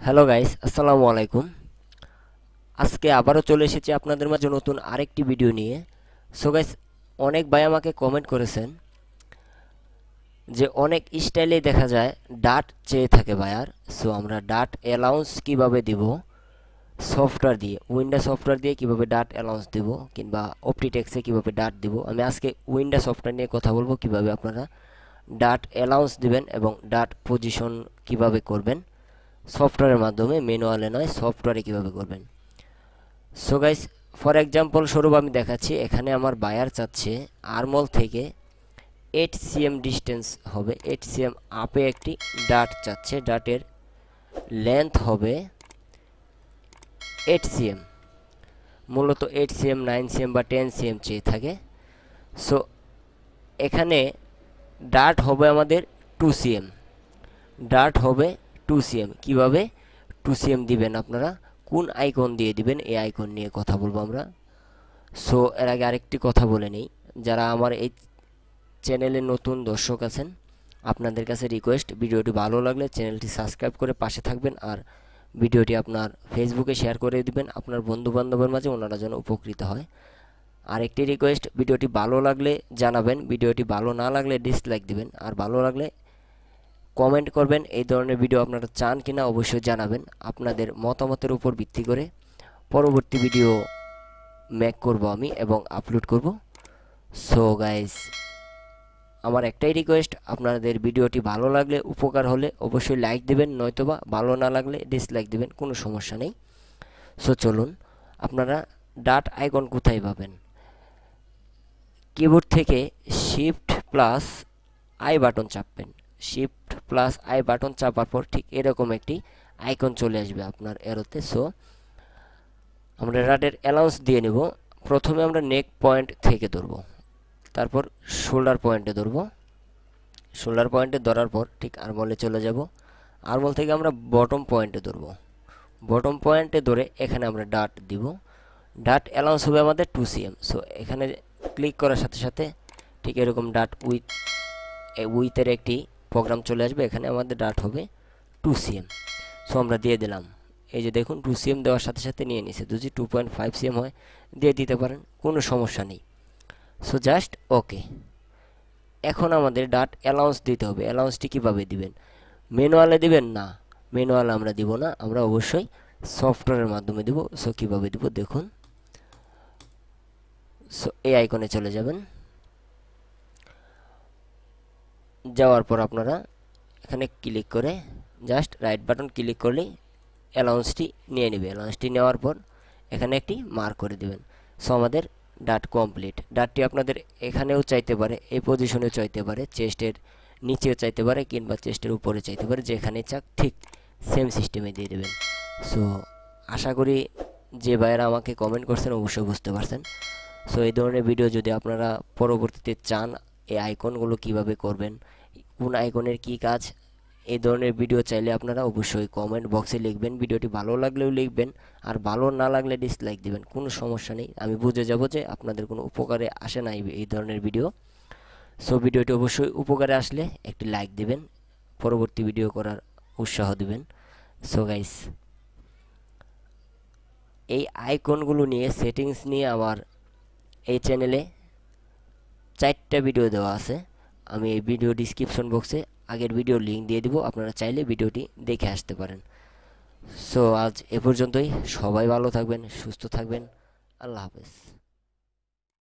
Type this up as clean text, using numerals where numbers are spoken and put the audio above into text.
Hello guys, আসসালামু আলাইকুম। আজকে আবারও চলে এসেছি আপনাদের মাঝে নতুন আরেকটি ভিডিও নিয়ে। সো গাইস, অনেক ভাই আমাকে কমেন্ট করেছেন যে অনেক স্টাইলে দেখা যায় ডাট চেয়ে থাকে ভাইয়ার। সো আমরা ডাট অ্যালাউন্স কিভাবে দিব, সফটওয়্যার দিয়ে, উইন্ডা সফটওয়্যার দিয়ে কিভাবে ডাট অ্যালাউন্স দিব, কিংবা অপটিটেক্সে কিভাবে ডাট দিব। আমি আজকে উইন্ডা সফটওয়্যার নিয়ে কথা বলবো, কিভাবে আপনারা ডাট অ্যালাউন্স দিবেন এবং ডাট পজিশন কিভাবে করবেন সফটওয়্যারের মাধ্যমে, ম্যানুয়ালে নয়, সফটওয়্যারে কিভাবে করবেন। সো গাইস, ফর এক্সাম্পল স্বরূপ আমি দেখাচ্ছি। এখানে আমার বায়ার চাচ্ছে আরমল থেকে 8 cm ডিস্টেন্স হবে, 8 cm আপে একটি ডাট চাচ্ছে। ডাটের লেন্থ হবে 8 cm, মূলত 8 cm, 9 cm বা 10 cm চেয়ে থাকে। সো এখানে ডাট হবে আমাদের 2 cm, ডাট হবে 2 cm। কিভাবে 2 cm দিবেন আপনারা, কোন আইকন দিয়ে দিবেন, এই আইকন নিয়ে কথা বলবো আমরা। সো এর আগে আরেকটি কথা বলে নেই, যারা আমার এই চ্যানেলে নতুন দর্শক আছেন, আপনাদের কাছে রিকোয়েস্ট, ভিডিওটি ভালো লাগলে চ্যানেলটি সাবস্ক্রাইব করে পাশে থাকবেন, আর ভিডিওটি আপনার ফেসবুকে শেয়ার করে দিবেন আপনার বন্ধু বান্ধবের মাঝে, ওনারা যেন উপকৃত হয়। আরেকটি রিকোয়েস্ট, ভিডিওটি ভালো লাগলে জানাবেন, ভিডিওটি ভালো না লাগলে ডিসলাইক দিবেন, আর ভালো লাগলে কমেন্ট করবেন এই ধরনের ভিডিও আপনারা চান কিনা অবশ্যই জানাবেন। আপনাদের মতামতের উপর ভিত্তি করে পরবর্তী ভিডিও মেক করব আমি এবং আপলোড করব। সো গাইস, আমার একটাই রিকোয়েস্ট, আপনাদের ভিডিওটি ভালো লাগলে, উপকার হলে অবশ্যই লাইক দিবেন, নয়তোবা ভালো না লাগলে ডিসলাইক দিবেন, কোনো সমস্যা নেই। সো চলুন, আপনারা ডাট আইকন কোথায় পাবেন? কিবোর্ড থেকে শিফট প্লাস আই বাটন চাপবেন। শিফট প্লাস আই বাটন চাপার পর ঠিক এরকম একটি আইকন চলে আসবে আপনার এরোতে। সো আমরা ডাটের অ্যালাউন্স দিয়ে নেব। প্রথমে আমরা নেক পয়েন্ট থেকে ধরব, তারপর শোল্ডার পয়েন্টে ধরব। শোল্ডার পয়েন্টে ধরার পর ঠিক আরমলে চলে যাব। আরমল থেকে আমরা বটম পয়েন্টে ধরব। বটম পয়েন্টে ধরে এখানে আমরা ডাট দিব। ডাট অ্যালাউন্স হবে আমাদের 2 cm। সো এখানে ক্লিক করার সাথে সাথে ঠিক এরকম ডাট উইথের একটি প্রোগ্রাম চলে আসবে। এখানে আমাদের ডাট হবে 2 cm। সো আমরা দিয়ে দিলাম। এই যে দেখুন, 2 cm দেওয়ার সাথে সাথে নিয়ে নিছে। যদি 2.5 cm হয় দিয়ে দিতে পারেন, কোনো সমস্যা নেই। So just okay. এখন আমাদের ডাট অ্যালাউন্স দিতে হবে। অ্যালাউন্সটি কীভাবে দিবেন? ম্যানুয়ালে দিবেন না, ম্যানুয়ালে আমরা দিব না, আমরা অবশ্যই সফটওয়্যারের মাধ্যমে দিব। সো কীভাবে দিব দেখুন। সো এই আইকনে চলে যাবেন। যাওয়ার পর আপনারা এখানে ক্লিক করে জাস্ট রাইট বাটন ক্লিক করলেই অ্যালাউন্সটি নিয়ে নেবে। অ্যালাউন্সটি নেওয়ার পর এখানে একটি মার্ক করে দেবেন। সো আমাদের ডাট কমপ্লিট। ডাটটি আপনাদের এখানেও চাইতে পারে, এই পজিশনেও চাইতে পারে, চেস্টের নিচেও চাইতে পারে, কিংবা চেস্টের উপরে চাইতে পারে, যেখানে চাক ঠিক সেম সিস্টেমে দিয়ে দেবেন। সো আশা করি যে ভাইয়েরা আমাকে কমেন্ট করছেন অবশ্যই বুঝতে পারছেন। সো এই ধরনের ভিডিও যদি আপনারা পরবর্তীতে চান, এই আইকনগুলো কিভাবে করবেন, কোন আইকনের কি কাজ, এই ধরনের ভিডিও চাইলে আপনারা অবশ্যই কমেন্ট বক্সে লিখবেন। ভিডিওটি ভালো লাগলেও লিখবেন, আর ভালো না লাগলে ডিসলাইক দিবেন, কোনো সমস্যা নেই। আমি বুঝে যাব যে আপনাদের কোনো উপকারে আসে না এই ধরনের ভিডিও। সো ভিডিওটি অবশ্যই উপকারে আসলে একটি লাইক দিবেন, পরবর্তী ভিডিও করার উৎসাহ দিবেন। সো গাইস, এই আইকনগুলো নিয়ে, সেটিংস নিয়ে আমার এই চ্যানেলে 4টা ভিডিও দেওয়া আছে। আমি এই ভিডিও ডিসক্রিপশন বক্সে আগের ভিডিওর লিঙ্ক দিয়ে দিব, আপনারা চাইলে ভিডিওটি দেখে আসতে পারেন। সো আজ এ পর্যন্তই। সবাই ভালো থাকবেন, সুস্থ থাকবেন। আল্লাহ হাফেজ।